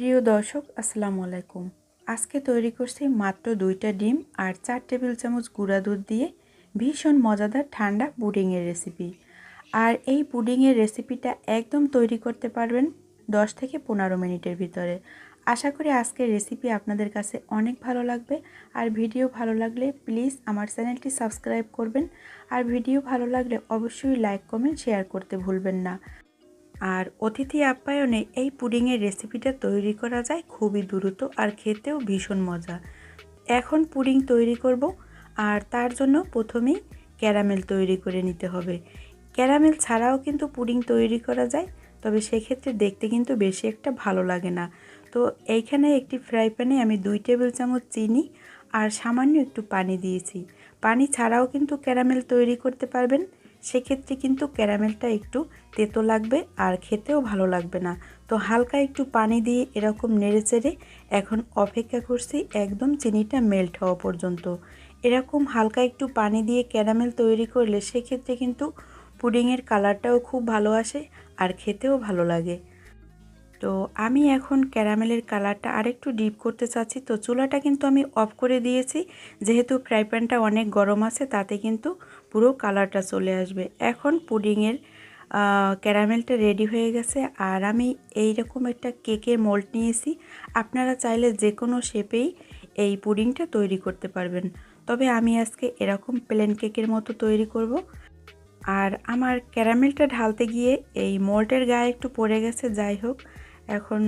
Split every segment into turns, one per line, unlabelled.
প্রিয় দর্শক আসসালামু আলাইকুম। আজকে তৈরি করছি মাত্র 2টা ডিম আর 4 টেবিল চামচ গুঁড়া দুধ দিয়ে ভীষণ মজাদার ঠান্ডা পুডিংয়ের রেসিপি। আর এই পুডিংয়ের রেসিপিটা একদম তৈরি করতে পারবেন 10 থেকে 15 মিনিটের ভিতরে। আশা করি আজকের রেসিপি আপনাদের কাছে অনেক ভালো লাগবে। আর ভিডিও ভালো লাগলে প্লিজ আমার চ্যানেলটি সাবস্ক্রাইব করবেন। আর ভিডিও ভালো লাগলে অবশ্যই লাইক কমেন্ট শেয়ার করতে ভুলবেন না। আর অতিথি আপ্যায়নে এই পুডিংয়ের রেসিপিটা তৈরি করা যায় খুবই দ্রুত আর খেতেও ভীষণ মজা। এখন পুডিং তৈরি করব, আর তার জন্য প্রথমেই ক্যারামেল তৈরি করে নিতে হবে। ক্যারামেল ছাড়াও কিন্তু পুডিং তৈরি করা যায়, তবে সেক্ষেত্রে দেখতে কিন্তু বেশি একটা ভালো লাগে না। তো এইখানে একটি ফ্রাই প্যানে আমি 2 টেবিল চামচ চিনি আর সামান্য একটু পানি দিয়েছি। পানি ছাড়াও কিন্তু ক্যারামেল তৈরি করতে পারবেন, সেক্ষেত্রে কিন্তু ক্যারামেলটা একটু তেতো লাগবে আর খেতেও ভালো লাগবে না। তো হালকা একটু পানি দিয়ে এরকম নেড়েচেড়ে এখন অপেক্ষা করছি একদম চিনিটা মেল্ট হওয়া পর্যন্ত। এরকম হালকা একটু পানি দিয়ে ক্যারামেল তৈরি করলে সেক্ষেত্রে কিন্তু পুডিংয়ের কালারটাও খুব ভালো আসে আর খেতেও ভালো লাগে। তো আমি এখন ক্যারামেলের কালারটা আরেকটু ডিপ করতে চাচ্ছি, তো চুলাটা কিন্তু আমি অফ করে দিয়েছি। যেহেতু ফ্রাই প্যানটা অনেক গরম আছে, তাতে কিন্তু পুরো কালারটা চলে আসবে। এখন পুডিংয়ের ক্যারামেলটা রেডি হয়ে গেছে। আর আমি এই রকম একটা কেকের মোল্ড নিয়েছি। আপনারা চাইলে যে কোনো শেপেই এই পুডিংটা তৈরি করতে পারবেন, তবে আমি আজকে এরকম প্লেন কেকের মতো তৈরি করব। আর আমার ক্যারামেলটা ঢালতে গিয়ে এই মোল্ডের গায়ে একটু পড়ে গেছে, যাই হোক। এখন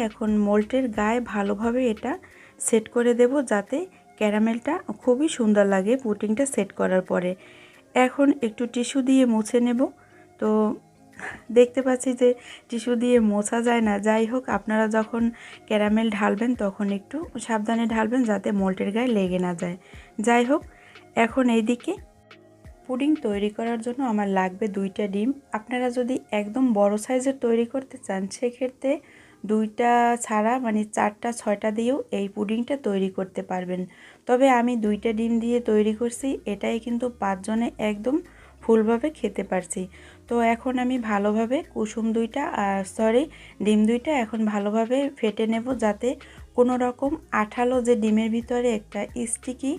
এখন মোল্ডের গায়ে ভালোভাবে এটা সেট করে দেব, যাতে ক্যারামেলটা খুবই সুন্দর লাগে পুডিংটা সেট করার পরে। এখন একটু টিস্যু দিয়ে মুছে নেব। তো দেখতে পাচ্ছি যে টিস্যু দিয়ে মোছা যায় না, যাই হোক আপনারা যখন ক্যারামেল ঢালবেন তখন একটু সাবধানে ঢালবেন, যাতে মোল্ডের গায়ে লেগে না যায়। যাই হোক, এখন এইদিকে পুডিং তৈরি করার জন্য আমার লাগবে 2টা ডিম। আপনারা যদি একদম বড় সাইজের তৈরি করতে চান, সেক্ষেত্রে 2টা ছাড়া মানে 4টা 6টা দিয়েও এই পুডিংটা তৈরি করতে পারবেন। তবে আমি 2টা ডিম দিয়ে তৈরি করছি, এটাই কিন্তু 5 জনে একদম ফুলভাবে খেতে পারছি। তো এখন আমি ভালোভাবে ডিম 2টা এখন ভালোভাবে ফেটে নেব, যাতে কোনো রকম আঠালো যে ডিমের ভিতরে একটা স্টিকি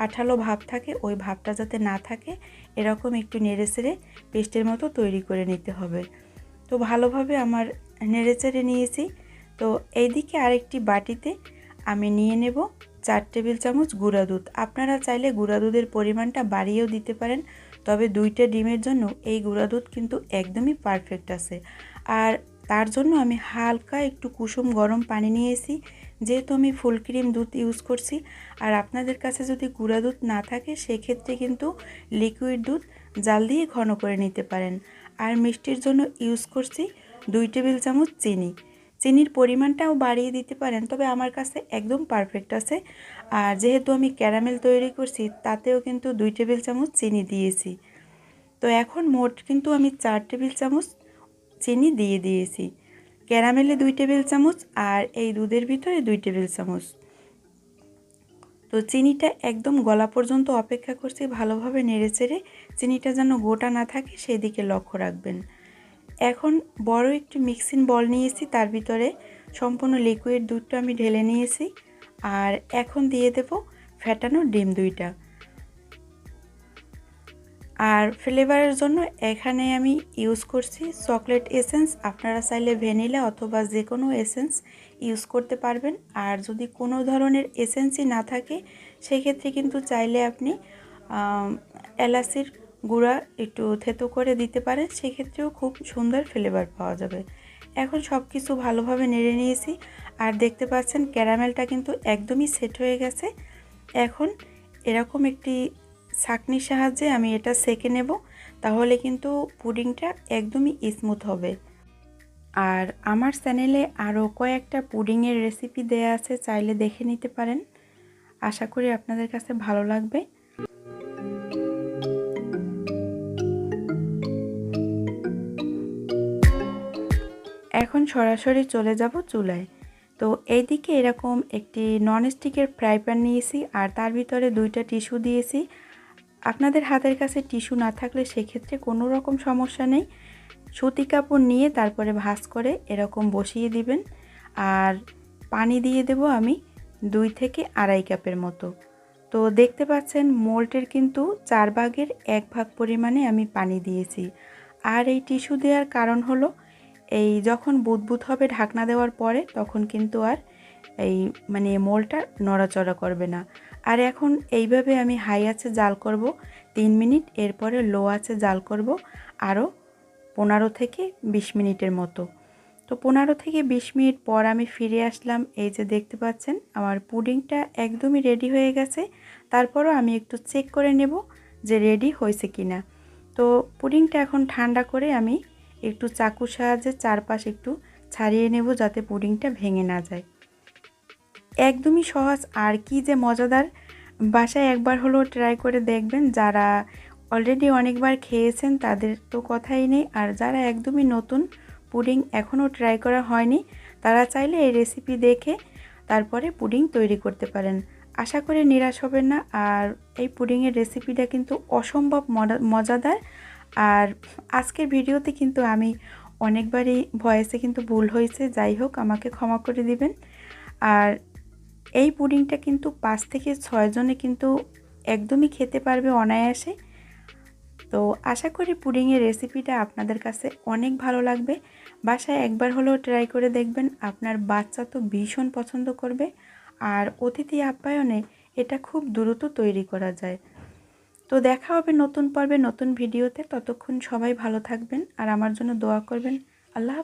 আঠালো ভাব থাকে, ওই ভাবটা যাতে না থাকে এরকম একটু নেড়েচেড়ে পেস্টের মতো তৈরি করে নিতে হবে। তো ভালোভাবে আমার নেড়েচেড়ে নিয়েছি। তো এইদিকে আরেকটি বাটিতে আমি নিয়ে নেব 4 টেবিল চামচ গুঁড়া দুধ। আপনারা চাইলে গুঁড়া দুধের পরিমাণটা বাড়িয়েও দিতে পারেন, তবে 2টা ডিমের জন্য এই গুঁড়া দুধ কিন্তু একদমই পারফেক্ট আছে। আর তার জন্য আমি হালকা একটু কুসুম গরম পানি নিয়েছি, যেহেতু আমি ফুল ক্রিম দুধ ইউজ করছি। আর আপনাদের কাছে যদি গুঁড়া দুধ না থাকে, সেক্ষেত্রে কিন্তু লিকুইড দুধ জাল দিয়ে ঘন করে নিতে পারেন। আর মিষ্টির জন্য ইউজ করছি 2 টেবিল চামচ চিনি। চিনির পরিমাণটাও বাড়িয়ে দিতে পারেন, তবে আমার কাছে একদম পারফেক্ট আছে। আর যেহেতু আমি ক্যারামেল তৈরি করছি, তাতেও কিন্তু 2 টেবিল চামচ চিনি দিয়েছি। তো এখন মোট কিন্তু আমি 4 টেবিল চামচ চিনি দিয়ে দিয়েছি। ক্যারামেলে 2 টেবিল চামচ আর এই দুধের ভিতরে 2 টেবিল চামচ। তো চিনিটা একদম গলা পর্যন্ত অপেক্ষা করছি, ভালোভাবে নেড়েচেড়ে চিনিটা যেন গোটা না থাকে সেই দিকে লক্ষ্য রাখবেন। এখন বড় একটি মিক্সিং বল নিয়েছি, তার ভিতরে সম্পূর্ণ লিকুইড দুধটা আমি ঢেলে নিয়েছি। আর এখন দিয়ে দেব ফেটানো ডিম 2টা। আর ফ্লেভারের জন্য এখানে আমি ইউজ করছি চকলেট এসেন্স। আপনারা চাইলে ভ্যানিলা অথবা যে কোনো এসেন্স ইউজ করতে পারবেন। আর যদি কোনো ধরনের এসেন্সই না থাকে, সেক্ষেত্রে কিন্তু চাইলে আপনি এলাচির গুঁড়া একটু থেতো করে দিতে পারেন, সেক্ষেত্রেও খুব সুন্দর ফ্লেভার পাওয়া যাবে। এখন সব কিছু ভালোভাবে নেড়ে নিয়েছি। আর দেখতে পাচ্ছেন ক্যারামেলটা কিন্তু একদমই সেট হয়ে গেছে। এখন এরকম একটি ছাঁকনির সাহায্যে আমি এটা সেঁকে নেব, তাহলে কিন্তু পুডিংটা একদমই স্মুথ হবে। আর আমার চ্যানেলে আরও কয়েকটা পুডিংয়ের রেসিপি দেয়া আছে, চাইলে দেখে নিতে পারেন। আশা করি আপনাদের কাছে ভালো লাগবে। এখন সরাসরি চলে যাব চুলায়। তো এইদিকে এরকম একটি ননস্টিকের ফ্রাই প্যান নিয়েছি, আর তার ভিতরে 2টা টিস্যু দিয়েছি। আপনাদের হাতের কাছে টিস্যু না থাকলে সেক্ষেত্রে কোনো রকম সমস্যা নেই। সুতি কাপড় নিয়ে তারপরে ভাঁজ করে এরকম বসিয়ে দিবেন। আর পানি দিয়ে দেব আমি 2 থেকে আড়াই কাপের মতো। তো দেখতে পাচ্ছেন মোল্টের কিন্তু 4 ভাগের 1 ভাগ পরিমাণে আমি পানি দিয়েছি। আর এই টিস্যু দেওয়ার কারণ হলো এই যখন বুদবুদ হবে ঢাকনা দেওয়ার পরে তখন কিন্তু আর এই মোলটা নড়াচড়া করবে না। আর এখন এইভাবে আমি হাই আঁচে জাল করব 3 মিনিট, এরপরে লো আঁচে জাল করব আরও 15 থেকে 20 মিনিটের মতো। তো 15 থেকে 20 মিনিট পর আমি ফিরে আসলাম। এই যে দেখতে পাচ্ছেন আমার পুডিংটা একদমই রেডি হয়ে গেছে। তারপরও আমি একটু চেক করে নেব যে রেডি হয়েছে কিনা। তো পুডিংটা এখন ঠান্ডা করে আমি একটু চাকুর সাহায্যে চারপাশ একটু ছাড়িয়ে নেব যাতে পুডিংটা ভেঙে না যায়। একদমই সহজ আর কি যে মজাদার, বাসায় একবার হলেও ট্রাই করে দেখবেন। যারা অলরেডি অনেকবার খেয়েছেন তাদের তো কথাই নেই, আর যারা একদমই নতুন পুডিং এখনও ট্রাই করা হয়নি তারা চাইলে এই রেসিপি দেখে তারপরে পুডিং তৈরি করতে পারেন। আশা করি নিরাশ হবেন না। আর এই পুডিংয়ের রেসিপিটা কিন্তু অসম্ভব মজাদার। আর আজকের ভিডিওতে কিন্তু আমি অনেকবারই ভয়েসে কিন্তু ভুল হয়েছে, যাই হোক আমাকে ক্ষমা করে দিবেন। আর এই পুডিংটা কিন্তু 5 থেকে 6 জনে কিন্তু একদমই খেতে পারবে অনায়াসে। তো আশা করি পুডিংয়ের রেসিপিটা আপনাদের কাছে অনেক ভালো লাগবে। বাসায় একবার হলেও ট্রাই করে দেখবেন, আপনার বাচ্চা তো ভীষণ পছন্দ করবে। আর অতিথি আপ্যায়নে এটা খুব দ্রুত তৈরি করা যায়। তো দেখা হবে নতুন পর্বে নতুন ভিডিওতে। ততক্ষণ সবাই ভালো থাকবেন আর আমার জন্য দোয়া করবেন। আল্লাহ।